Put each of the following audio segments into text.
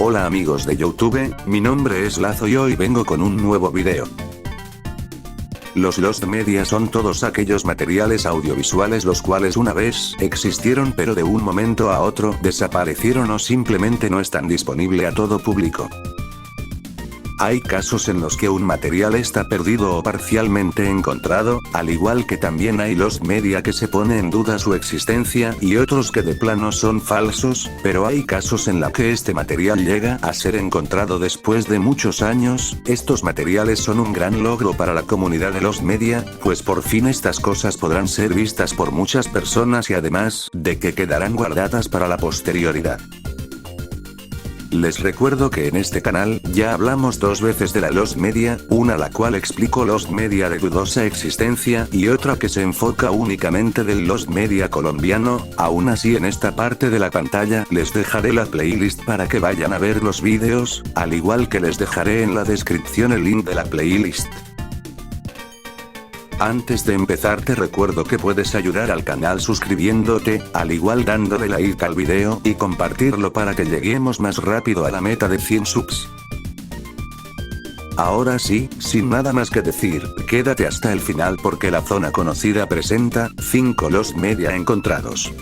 Hola amigos de YouTube, mi nombre es Lazo y hoy vengo con un nuevo video. Los Lost Media son todos aquellos materiales audiovisuales los cuales una vez existieron pero de un momento a otro desaparecieron o simplemente no están disponibles a todo público. Hay casos en los que un material está perdido o parcialmente encontrado, al igual que también hay Lost Media que se pone en duda su existencia y otros que de plano son falsos, pero hay casos en los que este material llega a ser encontrado después de muchos años. Estos materiales son un gran logro para la comunidad de Lost Media, pues por fin estas cosas podrán ser vistas por muchas personas y además de que quedarán guardadas para la posterioridad. Les recuerdo que en este canal, ya hablamos dos veces de la Lost Media, una la cual explico Lost Media de dudosa existencia y otra que se enfoca únicamente del Lost Media colombiano. Aún así en esta parte de la pantalla les dejaré la playlist para que vayan a ver los vídeos, al igual que les dejaré en la descripción el link de la playlist. Antes de empezar te recuerdo que puedes ayudar al canal suscribiéndote, al igual dándole like al video y compartirlo para que lleguemos más rápido a la meta de 100 subs. Ahora sí, sin nada más que decir, quédate hasta el final porque la zona conocida presenta 5 Lost Media encontrados.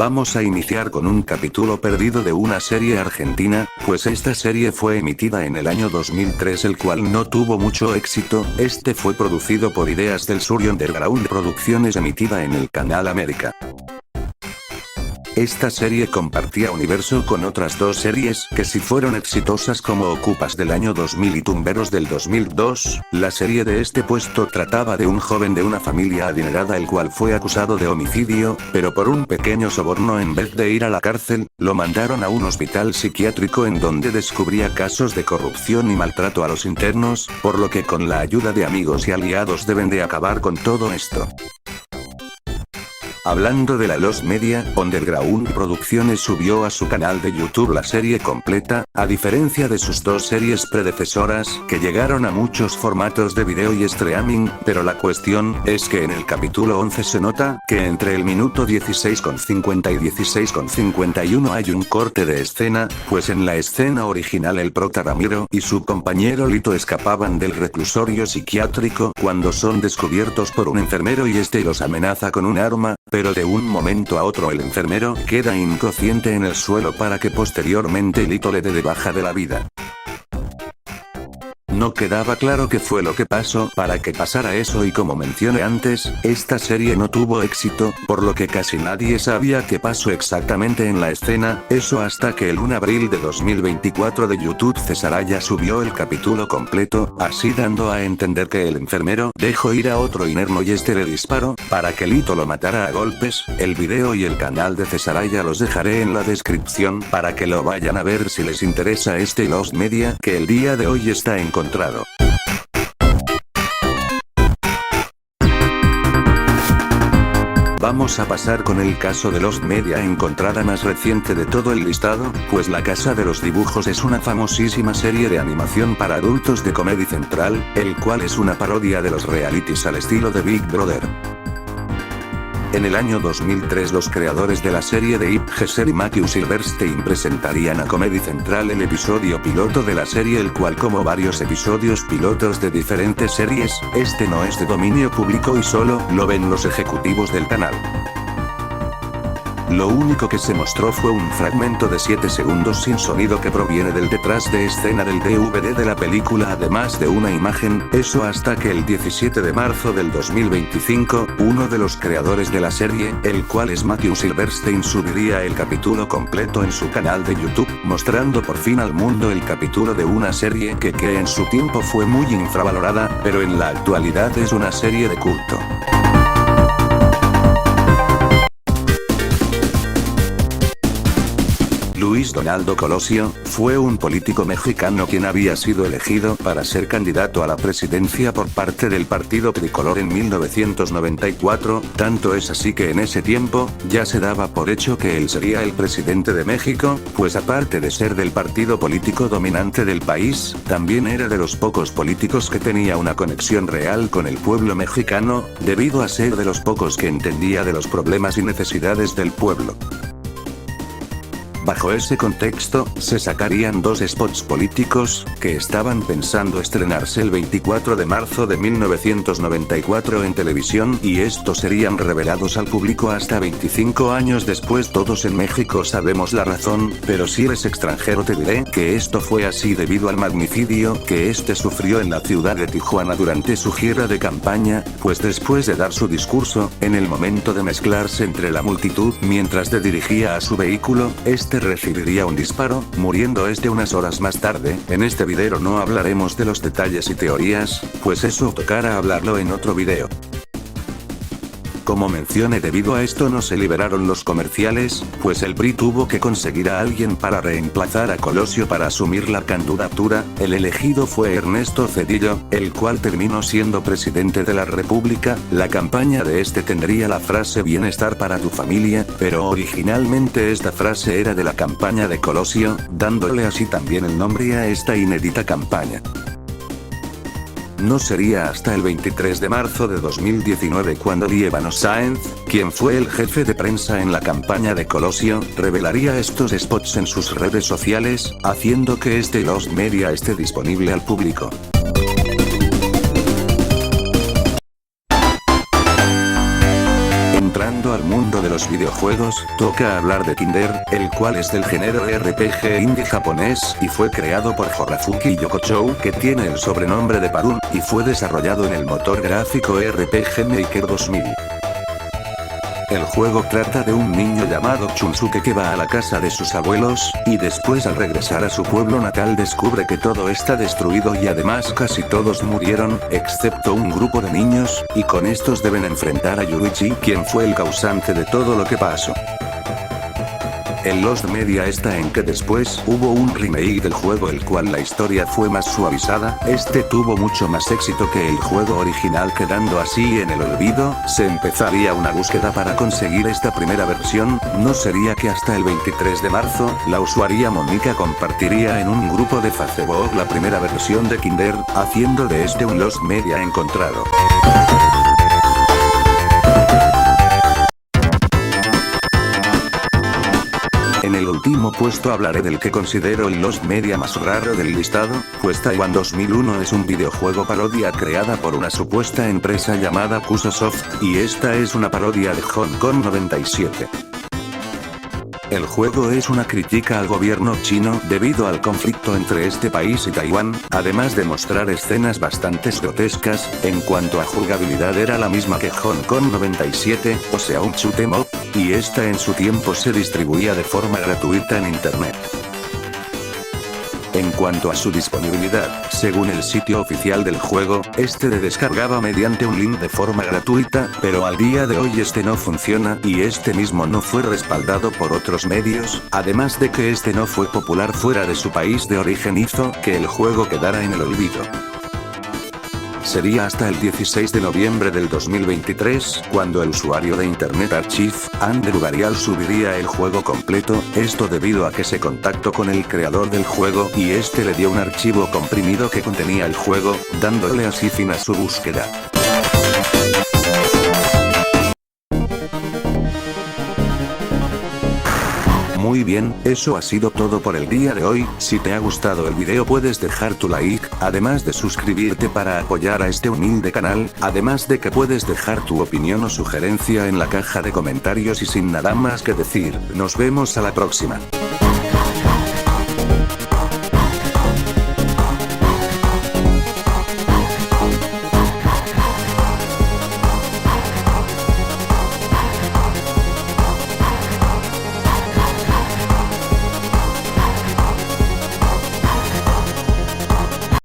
Vamos a iniciar con un capítulo perdido de una serie argentina, pues esta serie fue emitida en el año 2003 el cual no tuvo mucho éxito. Este fue producido por Ideas del Sur y Underground Producciones emitida en el canal América. Esta serie compartía universo con otras dos series que sí fueron exitosas como Ocupas del año 2000 y Tumberos del 2002. La serie de este puesto trataba de un joven de una familia adinerada el cual fue acusado de homicidio, pero por un pequeño soborno en vez de ir a la cárcel, lo mandaron a un hospital psiquiátrico en donde descubría casos de corrupción y maltrato a los internos, por lo que con la ayuda de amigos y aliados deben de acabar con todo esto. Hablando de la Lost Media, Underground Producciones subió a su canal de YouTube la serie completa, a diferencia de sus dos series predecesoras, que llegaron a muchos formatos de video y streaming, pero la cuestión es que en el capítulo 11 se nota que entre el minuto 16,50 y 16,51 hay un corte de escena, pues en la escena original el prota Ramiro y su compañero Lito escapaban del reclusorio psiquiátrico cuando son descubiertos por un enfermero y este los amenaza con un arma, pero de un momento a otro el enfermero queda inconsciente en el suelo para que posteriormente Lito le dé de baja de la vida. No quedaba claro qué fue lo que pasó para que pasara eso y como mencioné antes, esta serie no tuvo éxito, por lo que casi nadie sabía qué pasó exactamente en la escena, eso hasta que el 1 de abril de 2024 de YouTube Cesaraya subió el capítulo completo, así dando a entender que el enfermero dejó ir a otro interno y este le disparó, para que Lito lo matara a golpes. El video y el canal de Cesaraya los dejaré en la descripción para que lo vayan a ver si les interesa este Lost Media que el día de hoy está encontrado. Vamos a pasar con el caso de Lost Media encontrada más reciente de todo el listado, pues La Casa de los Dibujos es una famosísima serie de animación para adultos de Comedy Central, el cual es una parodia de los realities al estilo de Big Brother. En el año 2003 los creadores de la serie de Ip Gesser y Matthew Silverstein presentarían a Comedy Central el episodio piloto de la serie el cual como varios episodios pilotos de diferentes series, este no es de dominio público y solo lo ven los ejecutivos del canal. Lo único que se mostró fue un fragmento de 7 segundos sin sonido que proviene del detrás de escena del DVD de la película además de una imagen, eso hasta que el 17 de marzo del 2025, uno de los creadores de la serie, el cual es Matthew Silverstein subiría el capítulo completo en su canal de YouTube, mostrando por fin al mundo el capítulo de una serie que en su tiempo fue muy infravalorada, pero en la actualidad es una serie de culto. Luis Donaldo Colosio, fue un político mexicano quien había sido elegido para ser candidato a la presidencia por parte del Partido Tricolor en 1994, tanto es así que en ese tiempo, ya se daba por hecho que él sería el presidente de México, pues aparte de ser del partido político dominante del país, también era de los pocos políticos que tenía una conexión real con el pueblo mexicano, debido a ser de los pocos que entendía de los problemas y necesidades del pueblo. Bajo ese contexto, se sacarían dos spots políticos, que estaban pensando estrenarse el 24 de marzo de 1994 en televisión y estos serían revelados al público hasta 25 años después. Todos en México sabemos la razón, pero si eres extranjero te diré que esto fue así debido al magnicidio que este sufrió en la ciudad de Tijuana durante su gira de campaña, pues después de dar su discurso, en el momento de mezclarse entre la multitud mientras se dirigía a su vehículo, recibiría un disparo, muriendo unas horas más tarde. En este video no hablaremos de los detalles y teorías, pues eso tocará hablarlo en otro video. Como mencioné, debido a esto no se liberaron los comerciales, pues el PRI tuvo que conseguir a alguien para reemplazar a Colosio para asumir la candidatura. El elegido fue Ernesto Zedillo, el cual terminó siendo presidente de la República. La campaña de este tendría la frase "bienestar para tu familia", pero originalmente esta frase era de la campaña de Colosio, dándole así también el nombre a esta inédita campaña. No sería hasta el 23 de marzo de 2019 cuando Líbano Sáenz, quien fue el jefe de prensa en la campaña de Colosio, revelaría estos spots en sus redes sociales, haciendo que Lost Media esté disponible al público. Entrando al mundo de los videojuegos, toca hablar de Kinder, el cual es del género RPG indie japonés y fue creado por Horafuki Yokochou, que tiene el sobrenombre de Parun, y fue desarrollado en el motor gráfico RPG Maker 2000. El juego trata de un niño llamado Chunsuke que va a la casa de sus abuelos, y después al regresar a su pueblo natal descubre que todo está destruido y además casi todos murieron, excepto un grupo de niños, y con estos deben enfrentar a Yuichi, quien fue el causante de todo lo que pasó. El Lost Media está en que después hubo un remake del juego el cual la historia fue más suavizada, este tuvo mucho más éxito que el juego original quedando así en el olvido. Se empezaría una búsqueda para conseguir esta primera versión, no sería que hasta el 23 de marzo, la usuaria Mónica compartiría en un grupo de Facebook la primera versión de Kinder, haciendo de un Lost Media encontrado. En el último puesto hablaré del que considero el Lost Media más raro del listado, pues Taiwan 2001 es un videojuego parodia creada por una supuesta empresa llamada Kusosoft, y esta es una parodia de Hong Kong 97. El juego es una crítica al gobierno chino debido al conflicto entre este país y Taiwán, además de mostrar escenas bastante grotescas. En cuanto a jugabilidad era la misma que Hong Kong 97, o sea un shoot 'em up, y esta en su tiempo se distribuía de forma gratuita en internet. En cuanto a su disponibilidad, según el sitio oficial del juego, se descargaba mediante un link de forma gratuita, pero al día de hoy no funciona y mismo no fue respaldado por otros medios, además de que no fue popular fuera de su país de origen, hizo que el juego quedara en el olvido. Sería hasta el 16 de noviembre del 2023, cuando el usuario de Internet Archive, Andrew Varial subiría el juego completo, esto debido a que se contactó con el creador del juego y le dio un archivo comprimido que contenía el juego, dándole así fin a su búsqueda. Muy bien, eso ha sido todo por el día de hoy. Si te ha gustado el video puedes dejar tu like, además de suscribirte para apoyar a este humilde canal, además de que puedes dejar tu opinión o sugerencia en la caja de comentarios y sin nada más que decir, nos vemos a la próxima.